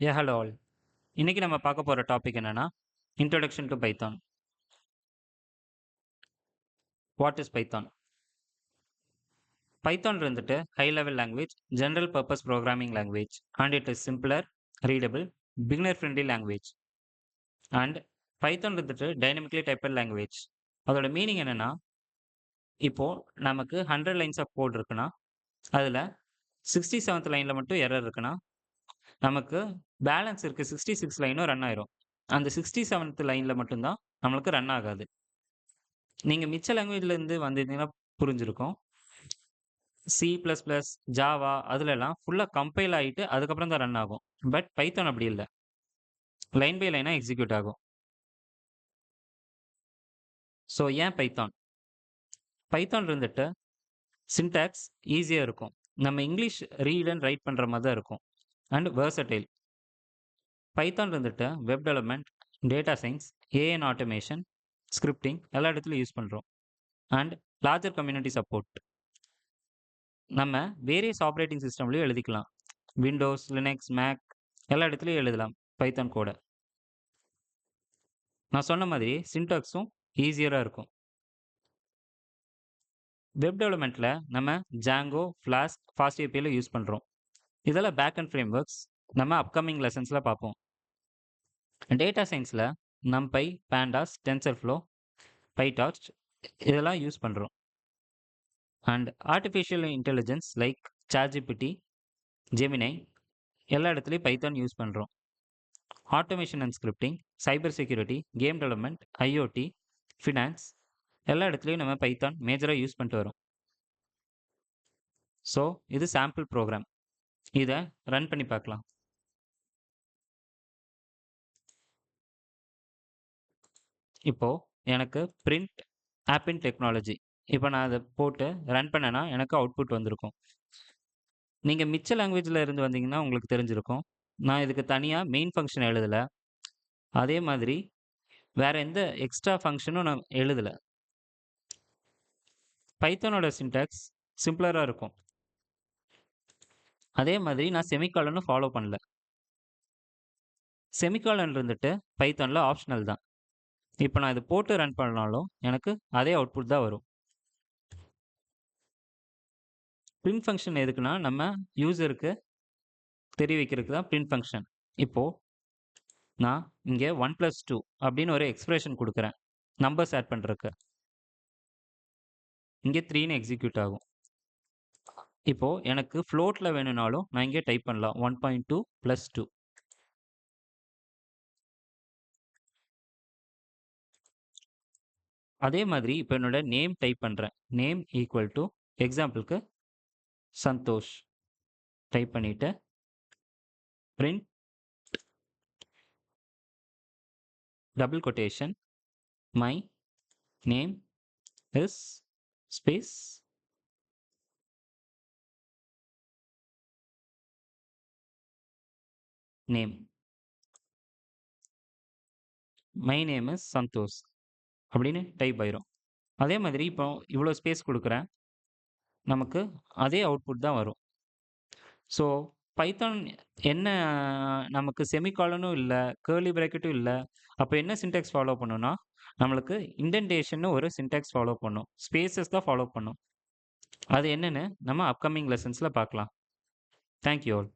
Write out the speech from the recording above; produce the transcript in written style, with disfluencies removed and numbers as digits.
Hello all. இன்னைக்கு நம்ம பார்க்க போற டாபிக் என்னன்னா, introduction to Python. What is Python? Python இருந்துட்டு high level language, general purpose programming language and it is simpler, readable, beginner friendly language. And Python இருந்துட்டு dynamically typed language. அதோட meaning என்னன்னா, இப்போ நமக்கு 100 லைன்ஸ் ஆஃப் கோட் இருக்குன்னா, அதுல 67th லைன்ல மட்டும் எரர் இருக்குன்னா, நமக்கு பேலன்ஸ் இருக்க 66 லைனும் ரன் ஆயிரும். அந்த 67th லைன்ல மட்டும் தான் நம்மளுக்கு ரன் ஆகாது. நீங்க மிச்ச லாங்குவேஜ்ல இருந்து வந்திருந்தீங்கன்னா புரிஞ்சிருக்கும். சி பிளஸ் பிளஸ், ஜாவா அதுலலாம் ஃபுல்லா கம்பைல் ஆயிட்டு அதுக்கப்புறம் தான் ரன் ஆகும். பட் பைத்தான் அப்படி இல்ல. லைன் பை லைனா எக்ஸிக்யூட் ஆகும். ஸோ ஏன் பைத்தான்? பைத்தான் இருந்துட்டு சின்டாக்ஸ் ஈஸியா இருக்கும். நம்ம இங்கிலீஷ் ரீட் அண்ட் ரைட் பண்ற மாதிரி தான் இருக்கும். And versatile. பைத்தான் இருந்துட்டு web development, data science, AI and automation, scripting எல்லா இடத்துலயும் யூஸ் பண்றோம். And larger community support. நம்ம வேரியஸ் ஆப்பரேட்டிங் சிஸ்டம்லயும் எழுதிக்கலாம். விண்டோஸ், லினக்ஸ், மேக் எல்லா இடத்துலயும் எழுதலாம் பைத்தான் கோட. நான் சொன்ன மாதிரி சின்டாக்ஸும் ஈஸியரா இருக்கும். வெப் டெவலப்மெண்ட்ல நம்ம ஜாங்கோ, ஃப்ளாஸ்க், ஃபாஸ்ட் ஏபிஐல யூஸ் பண்றோம். இதெல்லாம் பேக் அண்ட் ஃப்ரேம் ஒர்க்ஸ் நம்ம அப்கமிங் லெசன்ஸ்ல பார்ப்போம். டேட்டா சயின்ஸ்ல நம்பை, பேண்டாஸ், டென்சர்ஃப்ளோ, பைடார்ச் இதெல்லாம் யூஸ் பண்றோம். And artificial intelligence like ChatGPT, Gemini எல்லா இடத்துலையும் பைத்தான் யூஸ் பண்றோம். Automation and scripting, cyber security, game development, IoT, finance எல்லா இடத்துலையும் நம்ம பைத்தான் மேஜராக யூஸ் பண்ணிட்டு வரோம். ஸோ இது சாம்பிள் ப்ரோக்ராம். இதை ரன் பண்ணி பார்க்கலாம். இப்போ எனக்கு பிரிண்ட் ஆப்பின் டெக்னாலஜி இப்போ நான் அதை போட்டு ரன் பண்ணேன்னா எனக்கு அவுட்புட் வந்திருக்கும். நீங்கள் மிச்ச லாங்குவேஜில் இருந்து வந்தீங்கன்னா உங்களுக்கு தெரிஞ்சிருக்கும். நான் இதுக்கு தனியாக மெயின் ஃபங்க்ஷன் எழுதலை. அதே மாதிரி வேற எந்த எக்ஸ்ட்ரா ஃபங்க்ஷனும் நான் எழுதலை. பைத்தானோட சின்டாக்ஸ் சிம்பிளராக இருக்கும். அதே மாதிரி நான் செமிகாலனும் ஃபாலோ பண்ணல. செமிகாலன் இருந்துட்டு பைத்தானில் ஆப்ஷனல் தான். இப்போ நான் இது போட்டு ரன் பண்ணாலும் எனக்கு அதே அவுட்புட் தான் வரும். பிரிண்ட் ஃபங்க்ஷன் எதுக்குன்னா நம்ம யூசருக்கு தெரிவிக்கிறதுக்கு தான் பிரிண்ட் ஃபங்க்ஷன். இப்போது நான் இங்கே 1+2 அப்படின்னு ஒரு எக்ஸ்பிரஷன் கொடுக்குறேன் நம்பர்ஸ் ஆட் பண்ணுறதுக்கு. இங்கே 3ன்னு எக்ஸிக்யூட் ஆகும். இப்போது எனக்கு ஃப்ளோட்டில் வேணும்னாலும் நான் இங்கே டைப் பண்ணலாம் 1.2 + 2. அதே மாதிரி இப்போ என்னோட நேம் டைப் பண்ணுறேன். நேம் ஈக்குவல் டு எக்ஸாம்பிளுக்கு சந்தோஷ் டைப் பண்ணிவிட்டு print double quotation my name is space name. My name is Santosh அப்படின்னு டைப் ஆயிரும். அதே மாதிரி இப்போ இவ்வளோ ஸ்பேஸ் கொடுக்குறேன், நமக்கு அதே அவுட்புட் தான் வரும். ஸோ பைத்தான் என்ன நமக்கு செமிகாலனும் இல்லை, கேர்லி பிராக்கெட்டும் இல்லை. அப்போ என்ன சின்டாக்ஸ் ஃபாலோ பண்ணுன்னா, நம்மளுக்கு இண்டென்டேஷன்னு ஒரு சின்டாக்ஸ் ஃபாலோ பண்ணும். ஸ்பேசஸ் தான் ஃபாலோ பண்ணும். அது என்னன்னு நம்ம அப்கமிங் லெசன்ஸில் பார்க்கலாம். Thank you all.